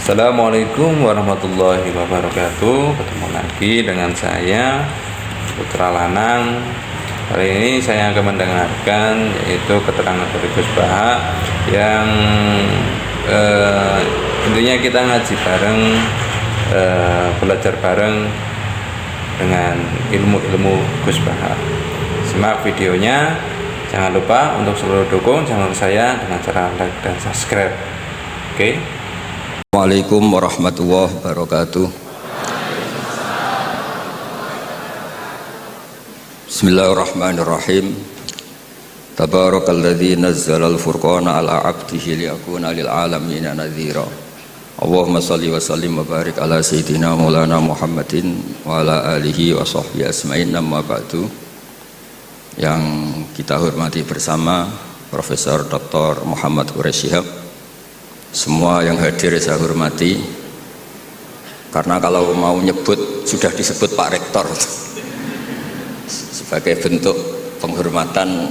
Assalamualaikum warahmatullahi wabarakatuh. Ketemu lagi dengan saya Putra Lanang. Kali ini saya akan mendengarkan yaitu keterangan dari Gus Baha yang intinya kita ngaji bareng, belajar bareng dengan ilmu-ilmu Gus Baha. Simak videonya. Jangan lupa untuk selalu dukung channel saya dengan cara like dan subscribe. Oke. Assalamualaikum warahmatullahi wabarakatuh. Bismillahirrahmanirrahim. Tabarakalladzi nazzala al-furqana ala 'abdihi liyakuna lil 'alamin nadhira. Allahumma shalli wa sallim wa barik ala sayyidina Maulana Muhammadin wa ala alihi wa sahbihi asma'in. Amma ba'du. Yang kita hormati bersama Profesor Dr. Muhammad Quraish Shihab, semua yang hadir saya hormati, karena kalau mau nyebut sudah disebut Pak Rektor sebagai bentuk penghormatan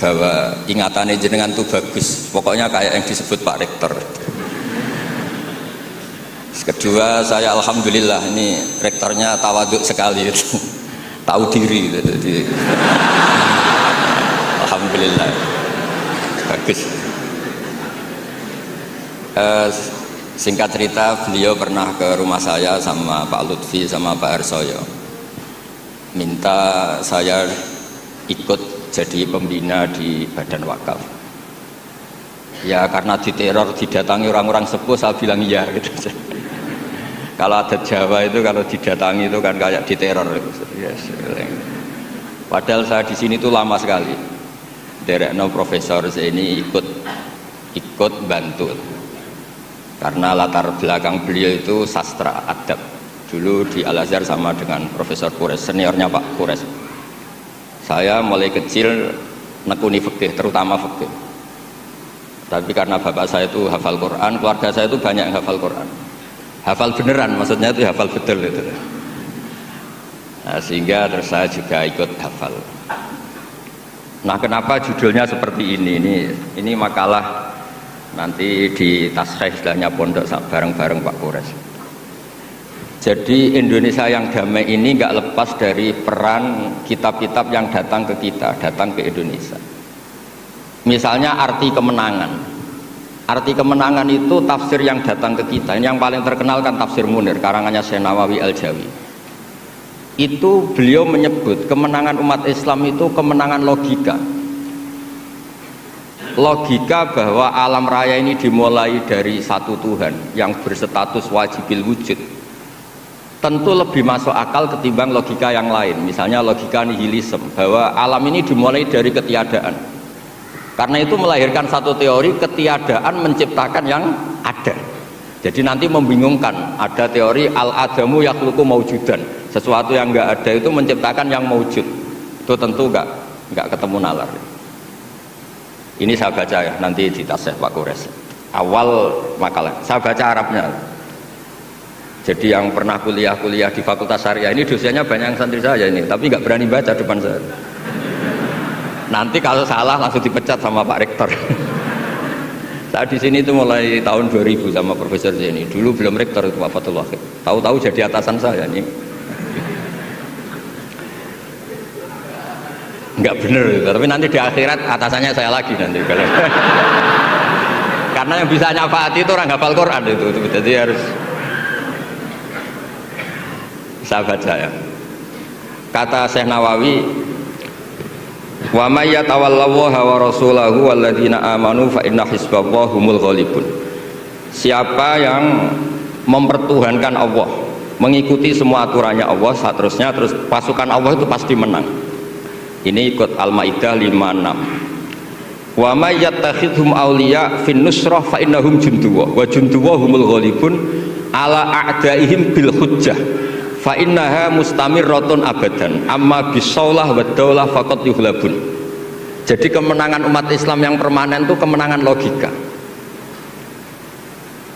bahwa ingatannya jenengan itu bagus, pokoknya kayak yang disebut Pak Rektor. Kedua, saya alhamdulillah ini rektornya tawaduk sekali, tahu diri, alhamdulillah bagus. Singkat cerita, beliau pernah ke rumah saya sama Pak Lutfi sama Pak Arsoyo, minta saya ikut jadi pembina di Badan Wakaf. Ya karena diteror, didatangi orang-orang sepuh, saya bilang iya gitu. Kalau ada Jawa itu kalau didatangi itu kan kayak diteror gitu. Yes. Padahal saya di sini tuh lama sekali. Derekno Profesor ini ikut bantu. Karena latar belakang beliau itu sastra adab. Dulu di Al-Azhar sama dengan Profesor Quraish, seniornya Pak Quraish. Saya mulai kecil nekuni fikih, terutama fikih. Tapi karena bapak saya itu hafal Quran, keluarga saya itu banyak yang hafal Quran. Hafal beneran, maksudnya itu hafal betul itu. Nah, sehingga terus saya juga ikut hafal. Nah, kenapa judulnya seperti ini? Ini makalah nanti di tasrih istilahnya pondok bareng-bareng Pak Quraish. Jadi Indonesia yang damai ini nggak lepas dari peran kitab-kitab yang datang ke kita, datang ke Indonesia. Misalnya arti kemenangan. Arti kemenangan itu tafsir yang datang ke kita. Ini yang paling terkenal kan tafsir Munir, karangannya Syekh Nawawi Al-Jawi. Itu beliau menyebut kemenangan umat Islam itu kemenangan logika. Logika bahwa alam raya ini dimulai dari satu Tuhan yang berstatus wajibil wujud tentu lebih masuk akal ketimbang logika yang lain. Misalnya logika nihilisme, bahwa alam ini dimulai dari ketiadaan. Karena itu melahirkan satu teori ketiadaan menciptakan yang ada. Jadi nanti membingungkan, ada teori al-adamu yakhluqu maujudan, sesuatu yang enggak ada itu menciptakan yang maujud. Itu tentu enggak ketemu nalar. Ini saya baca ya, nanti di tasih Pak Quraish. Awal makalah, saya baca Arabnya. Jadi yang pernah kuliah di Fakultas Syariah ini dosennya banyak yang santri saya ini, tapi nggak berani baca depan saya. Nanti kalau salah langsung dipecat sama Pak Rektor. Saya di sini itu mulai tahun 2000 sama Profesor Zeni. Dulu belum Rektor itu Pak Fathul Wahid. Tahu-tahu jadi atasan saya ini. Enggak bener gitu. Tapi nanti di akhirat atasannya saya lagi nanti kalau karena yang bisa nyafaati itu orang hafal Quran itu. Jadi harus saya baca ya. Kata Syekh Nawawi, wa may yatawallallaha wa rasulahu walladzina amanu fa inna hizballahi humul ghalibun. Siapa yang mempertuhankan Allah, mengikuti semua aturannya Allah, seterusnya terus pasukan Allah itu pasti menang. Ini ikut Al-Maidah 56. Wa may yattakhidhum awliya fin nusrah fa innahum junduwa wa junduwa humul ghalibun ala a'daihim bil hujjah fa innaha mustamirratun abadan amma bisaulah wa daulah faqad yuhlabun. Jadi kemenangan umat Islam yang permanen itu kemenangan logika.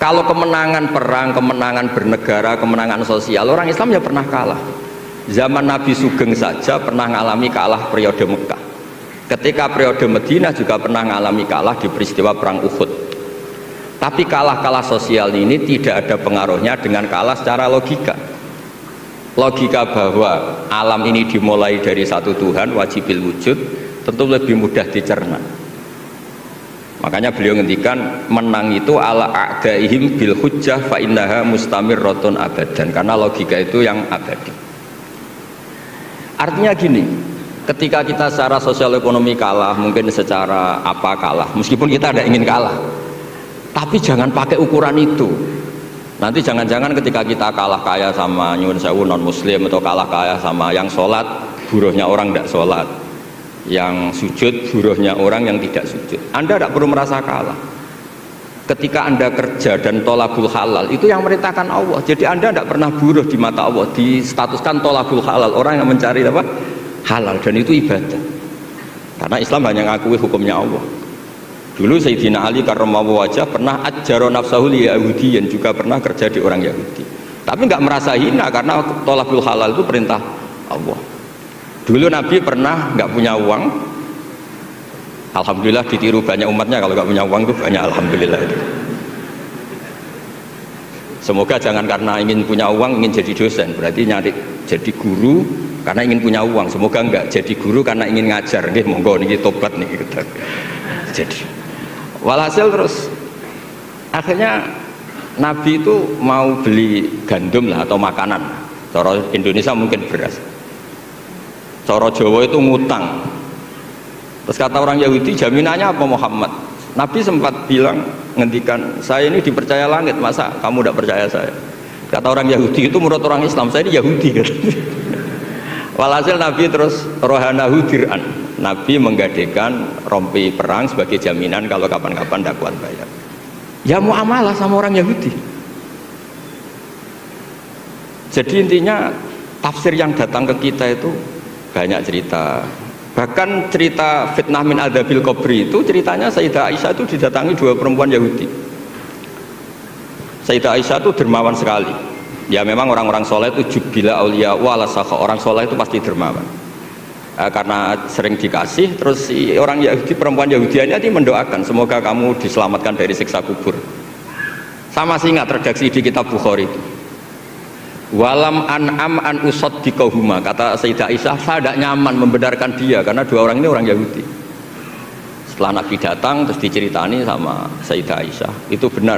Kalau kemenangan perang, kemenangan bernegara, kemenangan sosial, orang Islam ya pernah kalah. Zaman Nabi Sugeng saja pernah mengalami kalah periode Mekah. Ketika periode Madinah juga pernah mengalami kalah di peristiwa perang Uhud. Tapi kalah sosial ini tidak ada pengaruhnya dengan kalah secara logika. Logika bahwa alam ini dimulai dari satu Tuhan, wajibil wujud, tentu lebih mudah dicerna. Makanya beliau ngendikan menang itu ala a'daihim bil hujjah fa innaha mustamirratun abadan, karena logika itu yang abadi. Artinya gini, ketika kita secara sosial ekonomi kalah, mungkin secara apa kalah, meskipun kita tidak ingin kalah, tapi jangan pakai ukuran itu. Nanti jangan-jangan ketika kita kalah kaya sama nyuwun sewu non muslim, atau kalah kaya sama yang sholat, buruhnya orang tidak sholat, yang sujud buruhnya orang yang tidak sujud, Anda tidak perlu merasa kalah. Ketika Anda kerja dan tolabul halal, itu yang merintahkan Allah. Jadi Anda tidak pernah buruh di mata Allah, distatuskan tolabul halal, orang yang mencari apa? Halal, dan itu ibadah. Karena Islam hanya ngakui hukumnya Allah. Dulu Sayyidina Ali karramallahu wajhah pernah ajjaro nafsahu li yahudiyin, juga pernah kerja di orang Yahudi. Tapi nggak merasa hina karena tolabul halal itu perintah Allah. Dulu Nabi pernah nggak punya uang, alhamdulillah ditiru banyak umatnya. Kalau nggak punya uang itu banyak, alhamdulillah itu. Semoga jangan karena ingin punya uang ingin jadi dosen, berarti nyari jadi guru karena ingin punya uang. Semoga enggak jadi guru karena ingin ngajar. Nggih, monggo niki tobat niki gitu. Jadi walhasil terus akhirnya Nabi itu mau beli gandum lah atau makanan. Cara Indonesia mungkin beras. Cara Jawa itu ngutang. Terus kata orang Yahudi, jaminannya apa Muhammad? Nabi sempat bilang, ngendikan, saya ini dipercaya langit, masa kamu tidak percaya saya? Kata orang Yahudi, itu menurut orang Islam, saya ini Yahudi. Walhasil Nabi terus rohanahu dir'an. Nabi menggadekan rompi perang sebagai jaminan kalau kapan-kapan tidak kuat bayar. Ya muamalah sama orang Yahudi. Jadi intinya tafsir yang datang ke kita itu banyak cerita. Bahkan cerita fitnah min adzabil qabri itu ceritanya Sayyidah Aisyah itu didatangi dua perempuan Yahudi. Sayyidah Aisyah itu dermawan sekali. Ya memang orang-orang soleh itu jubila aulia wala sakha, orang soleh itu pasti dermawan. Karena sering dikasih, terus si orang Yahudi, perempuan Yahudianya ini mendoakan semoga kamu diselamatkan dari siksa kubur. Sama sih ingat redaksi di kitab Bukhari itu. Walam an'am an usaddiqahuma, kata Sayyidah Aisyah, saya tidak nyaman membenarkan dia karena dua orang ini orang Yahudi. Setelah Nabi datang terus diceritani sama Sayyidah Aisyah, itu benar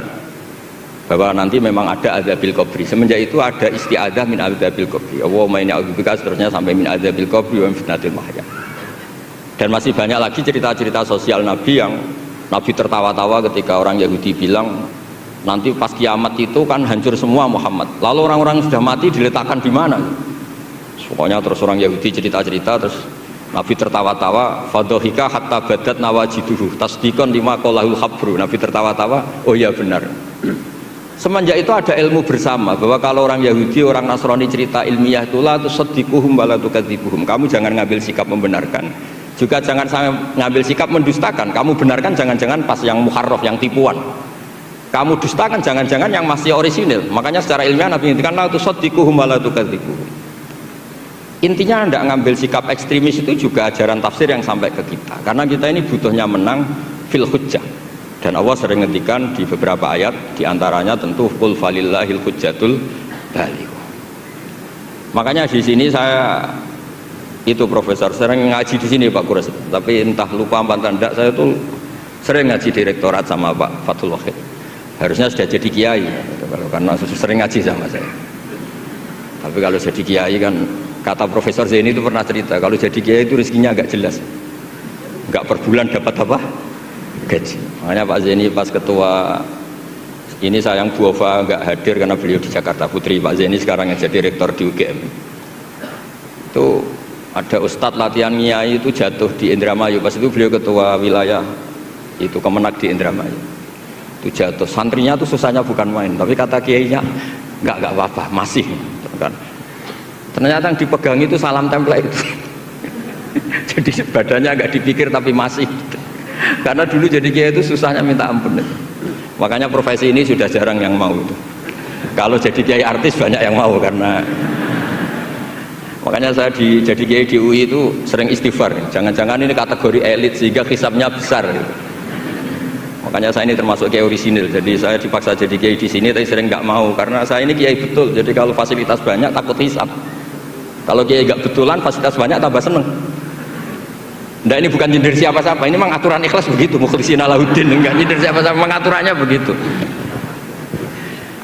bahwa nanti memang ada adzabil qabri. Semenjak itu ada isti'adzah min adzabil qabri. Allahumma inni a'udzubika, seterusnya sampai min adzabil qabri wa min fitnatil mahya. Dan masih banyak lagi cerita-cerita sosial Nabi yang Nabi tertawa-tawa ketika orang Yahudi bilang nanti pas kiamat itu kan hancur semua Muhammad. Lalu orang-orang sudah mati diletakkan di mana? Pokoknya terus orang Yahudi cerita-cerita, terus Nabi tertawa-tawa, fadhahika hatta badat nawajiduhu tasdiqan lima qalahul khabru. Nabi tertawa-tawa, oh iya benar. Semenjak itu ada ilmu bersama bahwa kalau orang Yahudi, orang Nasrani cerita ilmiah itu la tusaddiquhum wa la tukadzibuhum. Kamu jangan ngambil sikap membenarkan, juga jangan sampai ngambil sikap mendustakan. Kamu benarkan jangan-jangan pas yang muharraf, yang tipuan. Kamu dustakan jangan-jangan yang masih orisinil. Makanya secara ilmiah Nabi ngintikan la tusaddiquhum wa la tukadzibuhum. Intinya tidak ngambil sikap ekstremis itu juga ajaran tafsir yang sampai ke kita. Karena kita ini butuhnya menang fil hujjah. Dan Allah sering ngendikan di beberapa ayat, diantaranya tentu qul falillahil hujjatul baligh. Makanya di sini saya itu profesor sering ngaji di sini Pak Kures, tapi entah lupa apa tidak, saya tuh sering ngaji direktorat sama Pak Fathul Wahid. Harusnya sudah jadi kiai karena sering ngaji sama saya. Tapi kalau jadi kiai kan, kata Profesor Zaini itu pernah cerita, kalau jadi kiai itu rezekinya agak jelas, nggak per bulan dapat apa gaji. Makanya Pak Zaini pas ketua ini sayang Bu Ova nggak hadir karena beliau di Jakarta, putri Pak Zaini sekarang yang jadi rektor di UGM. Itu ada ustadz latihan kiai itu jatuh di Indramayu, pas itu beliau ketua wilayah itu Kemenak di Indramayu. Itu jatuh, santrinya tuh susahnya bukan main, tapi kata kiainya nggak apa-apa, masih kan. Ternyata yang dipegang itu salam template itu. Jadi badannya agak dipikir tapi masih. Karena dulu jadi kiai itu susahnya minta ampun. Makanya profesi ini sudah jarang yang mau itu. Kalau jadi kiai artis banyak yang mau, karena makanya saya jadi kiai di UI itu sering istighfar. Jangan-jangan ini kategori elit sehingga hisabnya besar gitu. Makanya saya ini termasuk kiai orisinil. Jadi saya dipaksa jadi kiai di sini, tapi sering nggak mau karena saya ini kiai betul. Jadi kalau fasilitas banyak takut hisap. Kalau kiai nggak betulan, fasilitas banyak tambah seneng. Nah ini bukan nyindir siapa-siapa, ini memang aturan ikhlas begitu. Mukhlisin Alauddin enggak nyindir siapa-siapa, memang aturannya begitu.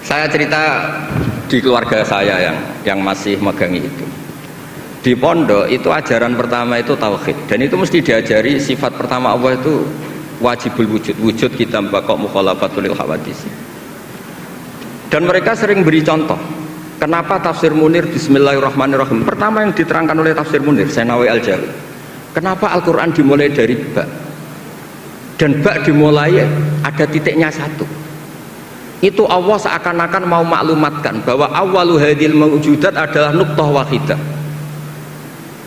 Saya cerita di keluarga saya yang masih megangi itu. Di pondok itu ajaran pertama itu tauhid, dan itu mesti diajari sifat pertama Allah itu wajibul wujud kita mbakok mukhalafatul hawadis. Dan mereka sering beri contoh. Kenapa tafsir Munir Bismillahirrahmanirrahim pertama yang diterangkan oleh tafsir Munir Senawi Al-Jawi. Kenapa Al-Quran dimulai dari ba? Dan ba dimulai ada titiknya satu. Itu Allah seakan-akan mau maklumatkan bahwa awalu hadil mawujudat adalah nuqtah wahidah.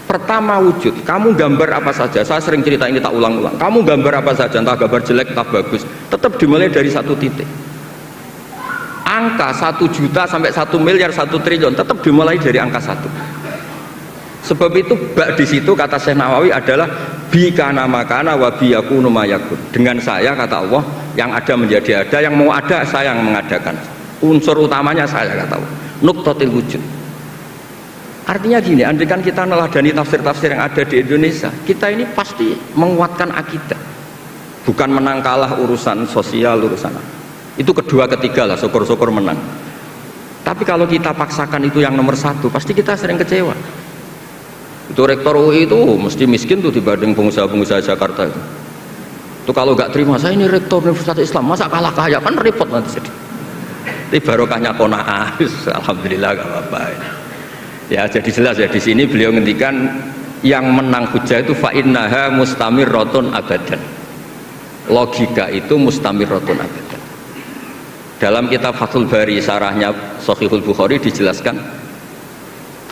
Pertama wujud, kamu gambar apa saja, saya sering cerita ini tak ulang-ulang, kamu gambar apa saja, entah gambar jelek, entah bagus, tetap dimulai dari satu titik. Angka 1 juta sampai 1 miliar 1 triliun tetap dimulai dari angka 1. Sebab itu bak di situ kata Syekh Nawawi adalah bi kana makana wa bi yakunu mayakun. Dengan saya kata Allah yang ada menjadi ada, yang mau ada saya yang mengadakan. Unsur utamanya saya kata Allah. Nuqtatil wujud. Artinya gini, andaikan kita neladani tafsir-tafsir yang ada di Indonesia, kita ini pasti menguatkan akidah. Bukan menang kalah urusan sosial, urusan itu kedua ketiga lah, syukur-syukur menang. Tapi kalau kita paksakan itu yang nomor satu, pasti kita sering kecewa. Itu rektor UI itu mesti miskin tuh dibanding pengusaha-pengusaha Jakarta itu. Itu kalau nggak terima, saya ini rektor Universitas Islam, masa kalah kaya, kan repot nanti sedih. Tapi barokahnya qanaah, alhamdulillah gak apa-apa. Ya jadi jelas ya di sini beliau ngendikan yang menang hujah itu fa innaha mustamirratun abadan. Logika itu mustamirratun abadan. Dalam kitab Fathul Bari sarahnya Shahihul Bukhari dijelaskan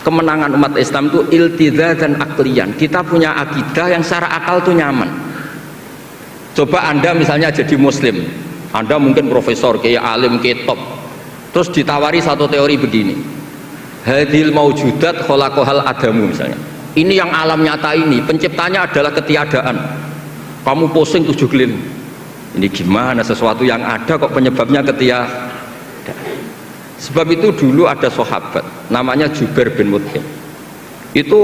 kemenangan umat Islam itu iltidza dan aklian. Kita punya akidah yang secara akal tuh nyaman. Coba Anda misalnya jadi muslim, Anda mungkin profesor, kayak alim, kayak top, terus ditawari satu teori begini, hadil maujudat kholaqohal adamu misalnya, ini yang alam nyata ini penciptanya adalah ketiadaan, kamu pusing 7 keliling, ini gimana sesuatu yang ada kok penyebabnya ketiadaan. Sebab itu dulu ada sahabat namanya Jubair bin Mut'im, itu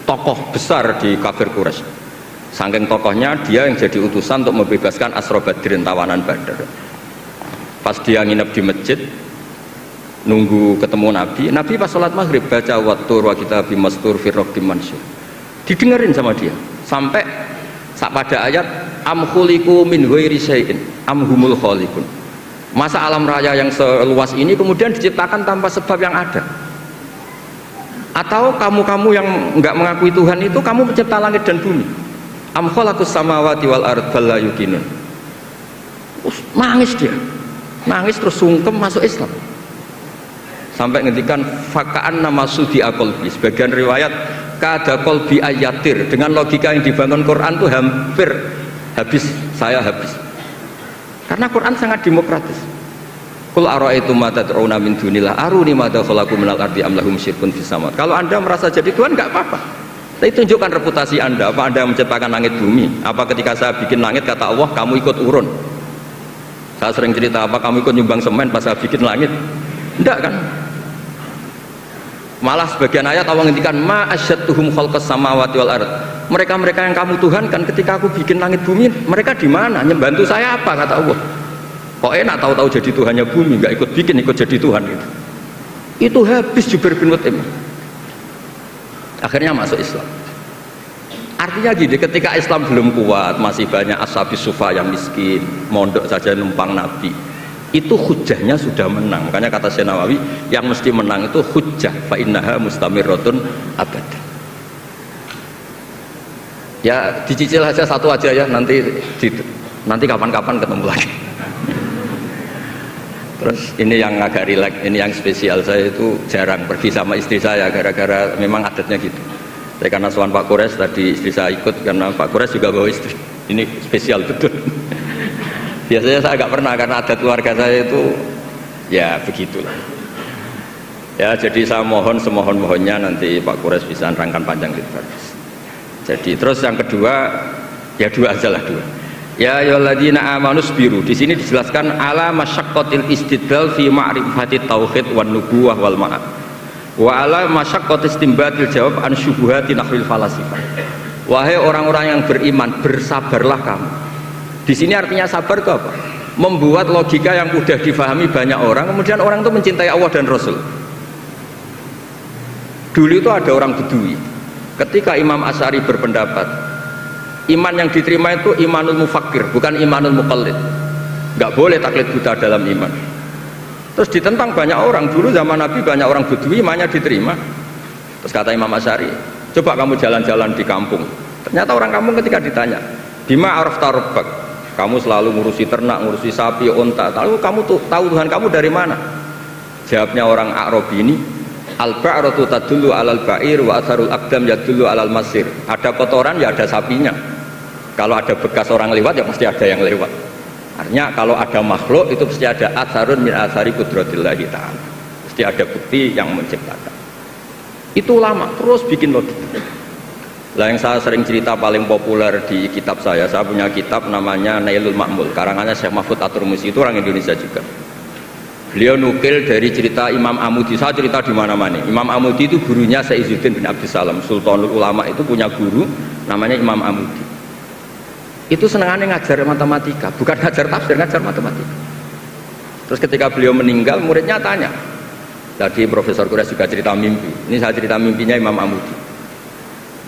tokoh besar di kafir Quraisy. Saking tokohnya dia yang jadi utusan untuk membebaskan Asra Badrin, tawanan Badar. Pas dia nginep di masjid nunggu ketemu Nabi pas sholat maghrib baca wattur wa kitabim mastur fi raqqim mansur, didengerin sama dia sampai pada ayat am khuliqu min ghairi syai'in am humul khaliqun. Masa alam raya yang seluas ini kemudian diciptakan tanpa sebab yang ada, atau kamu yang enggak mengakui Tuhan itu kamu pencipta langit dan bumi? Am khalaqus samawati wal ard bal la yuqinun. Nangis dia, nangis terus sungkem masuk Islam. Sampai ngendikan fakaan nama sudi akolbi, sebagian riwayat kada kolbi ayatir, dengan logika yang dibangun Quran tuh hampir habis, saya habis karena Quran sangat demokratis. Qul ara'aytum ma tad'una min dunillah aruni madza khalaqu minal ardi am lahum syirkun fis samawat. Kalau Anda merasa jadi Tuhan enggak apa-apa, tapi tunjukkan reputasi Anda. Apa Anda menciptakan langit bumi? Apa ketika saya bikin langit kata Allah kamu ikut urun? Saya sering cerita, apa kamu ikut nyumbang semen pas saya bikin langit? Enggak kan? Malah sebagian ayat Allah ngendikan ma asyadduhum khalqas samawati wal ard. Mereka-mereka yang kamu tuhankan ketika aku bikin langit bumi, mereka di mana? Membantu saya apa kata Allah? Kok enak tahu-tahu jadi Tuhannya bumi, enggak ikut bikin, ikut jadi Tuhan gitu. Itu habis Jubair bin Mut'im. Akhirnya masuk Islam. Artinya gini, ketika Islam belum kuat, masih banyak ashabis sufa yang miskin, mondok saja numpang Nabi, itu hujahnya sudah menang. Makanya kata Syekh Nawawi, yang mesti menang itu hujah fa innaha mustamirratun abadan. Ya dicicil aja satu aja ya, nanti kapan-kapan ketemu lagi. Terus ini yang agak rileks, ini yang spesial. Saya itu jarang pergi sama istri saya gara-gara memang adatnya gitu. Saya karena suan Pak Kures tadi istri saya ikut karena Pak Kures juga bawa istri. Ini spesial betul. Biasanya saya agak pernah karena adat keluarga saya itu ya begitulah. Ya jadi saya mohon semohon-mohonnya nanti Pak Kures bisa nerangkan panjang lebar. Jadi terus yang kedua ya dua aja lah dua. Ya ayyuhalladzina amanu sabiru. Di sini dijelaskan ala masyaqqatil istidlal fi ma'rifati tauhid wan nubuwah wal ma'ad. Wa ala masyaqqatis istinbatil jawab an syubuhati nahwil falasifah. Wahai orang-orang yang beriman, bersabarlah kamu. Di sini artinya sabar itu apa? Membuat logika yang mudah difahami banyak orang, kemudian orang itu mencintai Allah dan Rasul. Dulu itu ada orang Bedui. Ketika Imam Asy'ari berpendapat iman yang diterima itu imanul mufakir, bukan imanul muqallid. Nggak boleh taklid buta dalam iman. Terus ditentang banyak orang. Dulu zaman Nabi banyak orang Bedui imannya diterima. Terus kata Imam Asy'ari, coba kamu jalan-jalan di kampung. Ternyata orang kampung ketika ditanya, bima arafta rabbak, kamu selalu ngurusi ternak, ngurusi sapi, unta, lalu kamu tahu Tuhan kamu dari mana? Jawabnya orang Arabi ini, al-ba'ratu tadullu alal ba'ir wa atharul aqdam yadullu alal masir. Ada kotoran ya ada sapinya. Kalau ada bekas orang lewat ya pasti ada yang lewat. Artinya kalau ada makhluk itu pasti ada atharun min athari qudratillahi ta'ala. Pasti ada bukti yang menciptakan. Itu lama terus bikin logika. Lah yang saya sering cerita paling populer di kitab saya punya kitab namanya Nailul Ma'mul, karangannya Syekh Mahfud At-Turmusi, itu orang Indonesia juga. Beliau nukil dari cerita Imam Amudi. Saya cerita di mana-mana. Imam Amudi itu gurunya Syekh Izzuddin bin Abdussalam, Sultanul Ulama, itu punya guru namanya Imam Amudi. Itu senangannya ngajar matematika, bukan ngajar tafsir, ngajar matematika. Terus ketika beliau meninggal, muridnya tanya. Tadi Profesor Quraisy juga cerita mimpi. Ini saya cerita mimpinya Imam Amudi.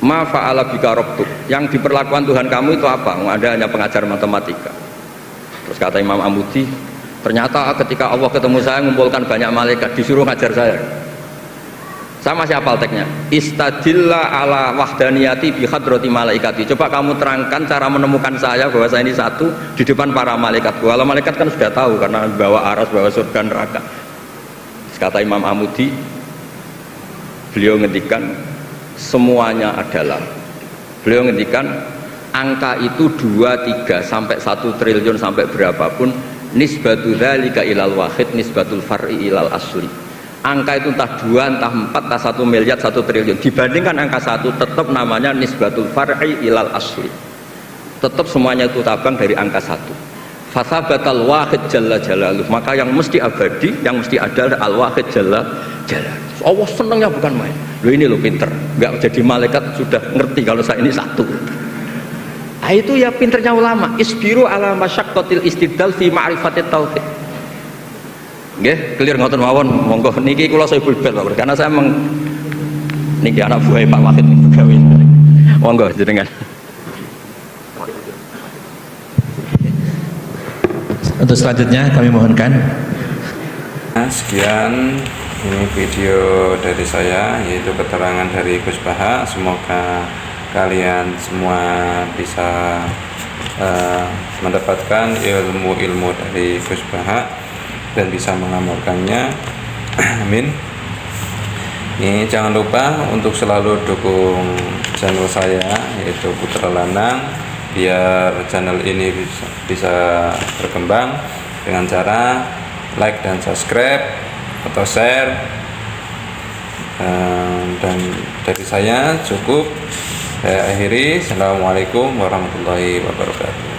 Ma fa'ala bika rabbuk, yang diperlakukan Tuhan kamu itu apa? Anda hanya pengajar matematika. Terus kata Imam Amudi, ternyata ketika Allah ketemu saya mengumpulkan banyak malaikat, disuruh ngajar saya. Saya masih hafal teksnya. Istadilla ala wahdaniyati bi hadrati malaikati. Coba kamu terangkan cara menemukan saya bahwa saya ini satu di depan para malaikat. Kalau malaikat kan sudah tahu karena bawa aras, bawa surga neraka. Kata Imam Amudi, beliau ngendikan semuanya adalah, beliau ngendikan angka itu 2, 3 sampai 1 triliun sampai berapapun, nisbatu dzalika ilal wahid nisbatul far'i ilal asli. Angka itu entah 2, entah 4, entah 1 miliar, 1 triliun, dibandingkan angka 1 tetap namanya nisbatul far'i ilal asli. Tetap semuanya itu tabang dari angka 1. Fasabatal wahid jalla jalaluh, maka yang mesti abadi, yang mesti ada al wahid jalla jalaluh. Allah senangnya bukan main. Loh ini lo pinter, nggak jadi malaikat sudah ngerti kalau saya ini satu. Nah, itu ya pinternya ulama. Isbiru ala masyaqqatil istidlal fi ma'rifatit tauhid. Nggih, clear ngoten mawon. Monggo niki kula Sohibul Bait Pak, karena saya niki anak buah Pak Wahid gawe. Monggo jenengan. Untuk selanjutnya kami mohonkan. Sekian ini video dari saya, yaitu keterangan dari Gus Baha. Semoga kalian semua bisa mendapatkan ilmu-ilmu dari Gus Baha dan bisa mengamalkannya. Amin. Ini jangan lupa untuk selalu dukung channel saya, yaitu Putra Lanang, biar channel ini bisa berkembang dengan cara like dan subscribe atau share. Dan dari saya cukup, saya akhiri. Assalamualaikum warahmatullahi wabarakatuh.